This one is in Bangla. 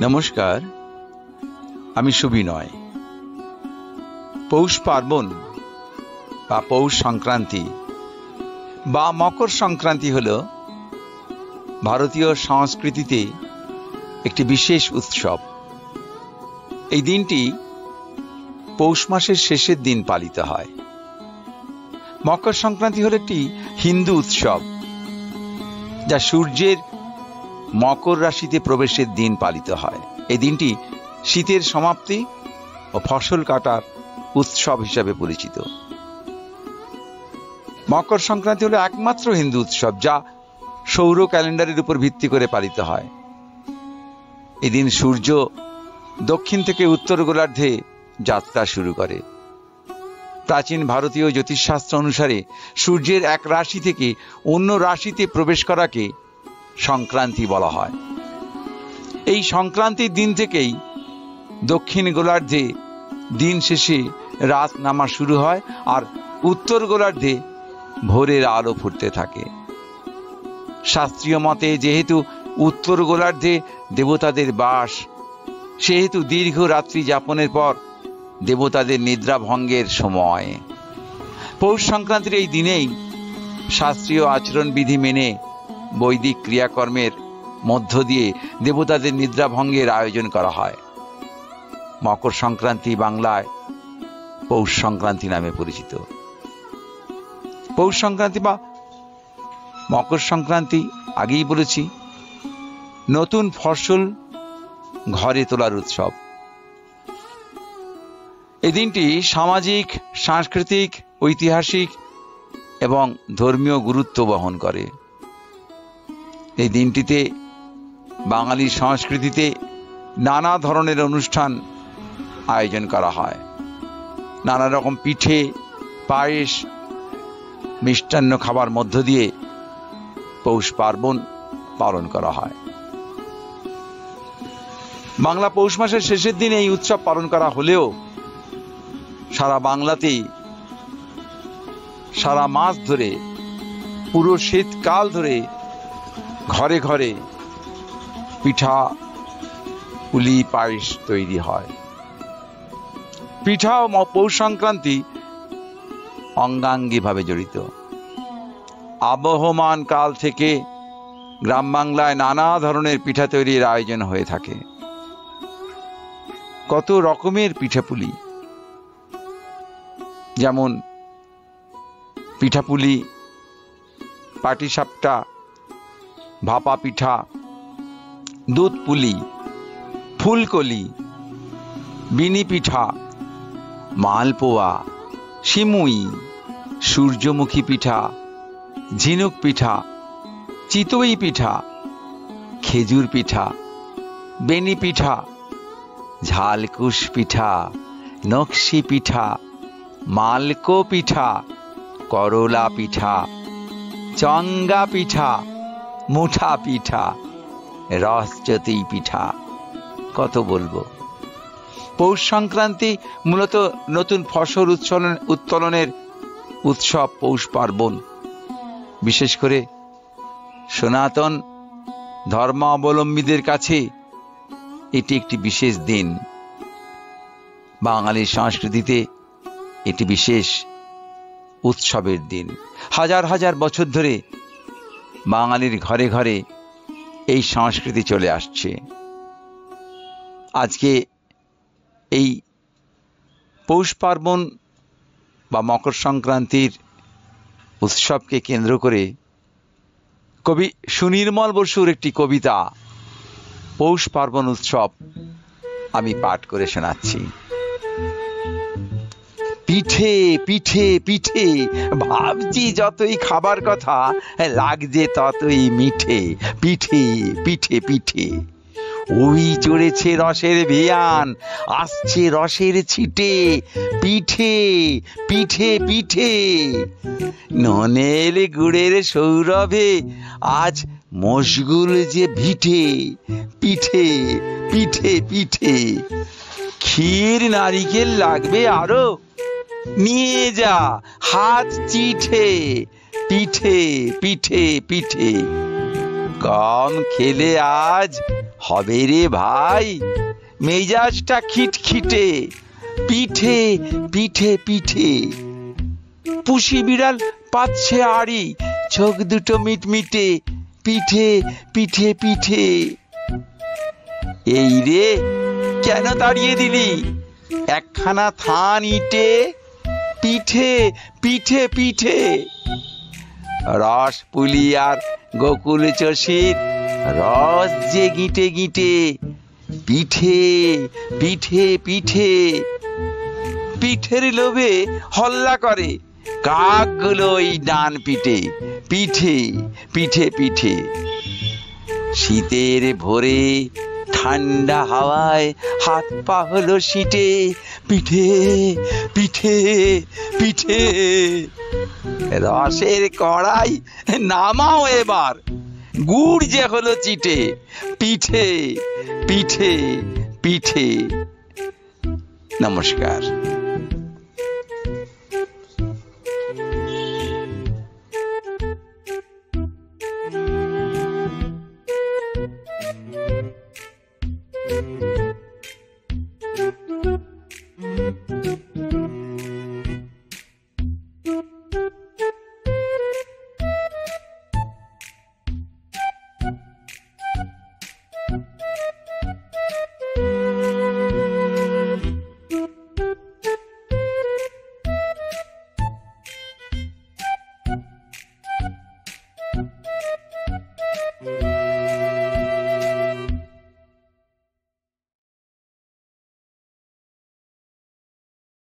নমস্কার, আমি সুবিনয়। পৌষ পার্বণ বা পৌষ সংক্রান্তি বা মকর সংক্রান্তি হল ভারতীয় সংস্কৃতিতে একটি বিশেষ উৎসব। এই দিনটি পৌষ মাসের শেষের দিন পালিত হয়। মকর সংক্রান্তি হল একটি হিন্দু উৎসব যা সূর্যের মকর রাশিতে প্রবেশের দিন পালিত হয়। এই দিনটি শীতের সমাপ্তি ও ফসল কাটার উৎসব হিসাবে পরিচিত। মকর সংক্রান্তি হলো একমাত্র হিন্দু উৎসব যা সৌর ক্যালেন্ডারের উপর ভিত্তি করে পালিত হয়। এদিন সূর্য দক্ষিণ থেকে উত্তর গোলার্ধে যাত্রা শুরু করে। প্রাচীন ভারতীয় জ্যোতিষশাস্ত্র অনুসারে সূর্যের এক রাশি থেকে অন্য রাশিতে প্রবেশ করাকে সংক্রান্তি বলা হয়। এই সংক্রান্তির দিন থেকেই দক্ষিণ গোলার্ধে দিন শেষে রাত নামা শুরু হয় আর উত্তর গোলার্ধে ভোরের আলো ফুটতে থাকে। শাস্ত্রীয় মতে যেহেতু উত্তর গোলার্ধে দেবতাদের বাস, সেহেতু দীর্ঘ রাত্রি যাপনের পর দেবতাদের নিদ্রা ভঙ্গের সময়। পৌষ সংক্রান্তির এই দিনেই শাস্ত্রীয় আচরণবিধি মেনে বৈদিক ক্রিয়াকর্মের মধ্য দিয়ে দেবতাদের নিদ্রা ভঙ্গের আয়োজন করা হয়। মকর সংক্রান্তি বাংলায় পৌষ সংক্রান্তি নামে পরিচিত। পৌষ সংক্রান্তি বা মকর সংক্রান্তি আগেই বলেছি, নতুন ফসল ঘরে তোলার উৎসব। এই দিনটি সামাজিক, সাংস্কৃতিক, ঐতিহাসিক এবং ধর্মীয় গুরুত্ব বহন করে। এই দিনটিতে বাঙালি সংস্কৃতিতে নানা ধরনের অনুষ্ঠান আয়োজন করা হয়। নানা রকম পিঠে, পায়েস, মিষ্টান্ন খাবার মধ্য দিয়ে পৌষ পার্বণ পালন করা হয়। বাংলা পৌষ মাসের শেষের দিনে এই উৎসব পালন করা হলেও সারা বাংলাতেই সারা মাস ধরে, পুরো শীতকাল ধরে ঘরে ঘরে পিঠা, পুলি, পায়েস তৈরি হয়। পিঠা ও পৌষ সংক্রান্তি অঙ্গাঙ্গিভাবে জড়িত। আবহমান কাল থেকে গ্রাম বাংলায় নানা ধরনের পিঠা তৈরির আয়োজন হয়ে থাকে। কত রকমের পিঠাপুলি, যেমন পিঠাপুলি, পাটিসাপটা, ভাপা পিঠা, দুধ পুলি, ফুলকলি, বিনি পিঠা, মালপোয়া, সিমুই, সূর্যমুখী পিঠা, ঝিনুক পিঠা, চিতই পিঠা, খেজুর পিঠা, বেনি পিঠা, ঝালকুশ পিঠা, নকশি পিঠা, মালকো পিঠা, করলা পিঠা, চঙ্গা পিঠা, মুঠা পিঠা, রসচতি পিঠা, কত বলবো। পৌষ সংক্রান্তি মূলত নতুন ফসল উত্তোলনের উৎসব। পৌষ পার্বণ বিশেষ করে সনাতন ধর্মাবলম্বীদের কাছে এটি একটি বিশেষ দিন। বাঙালির সংস্কৃতিতে এটি বিশেষ উৎসবের দিন। হাজার হাজার বছর ধরে বাঙালির ঘরে ঘরে এই সংস্কৃতি চলে আসছে। আজকে এই পৌষ পার্বণ বা মকর সংক্রান্তির উৎসবকে কেন্দ্র করে কবি সুনির্মল বসুর একটি কবিতা পৌষ পার্বণ উৎসব আমি পাঠ করে শোনাচ্ছি। পিঠে পিঠে পিঠে, ভাবছি যতই খাবার কথা, লাগছে ততই মিঠে। পিঠে পিঠে পিঠে, ওই চড়েছে রসের ভিয়ান, আসছে রসের ছিটে। পিঠে পিঠে পিঠে, ননের গুড়ের সৌরভে আজ মশগুল যে ভিটে। পিঠে পিঠে পিঠে, ক্ষীর নারিকেল লাগবে আরো, নিয়ে যা হাত চিঠে। পিঠে পিঠে পিঠে, কম খেলে আজ হবে রে ভাই, মেজাজটা খিটখিটে, পিঠে পিঠে পিঠে। পুষি বিড়াল পাচ্ছে আড়ি, চোখ দুটো মিটমিটে, পিঠে পিঠে পিঠে। এই রে, কেন তাড়িয়ে দিলি? একখানা থান ইটে, পিঠে পিঠে পিঠে। রস পুলি আর গোকুল চষির রস যে গিটে গিটে, পিঠে পিঠে পিঠে। পিঠের লোভে হল্লা করে কাকগুলো ওই ডান পিঠে, পিঠে পিঠে পিঠে। শীতের ভোরে ঠান্ডা হাওয়ায় হাত পা হলো শীতে, পিঠে পিঠে পিঠে। রসের কড়াই নামাও এবার, গুড় যে হলো চিটে, পিঠে পিঠে পিঠে। নমস্কার।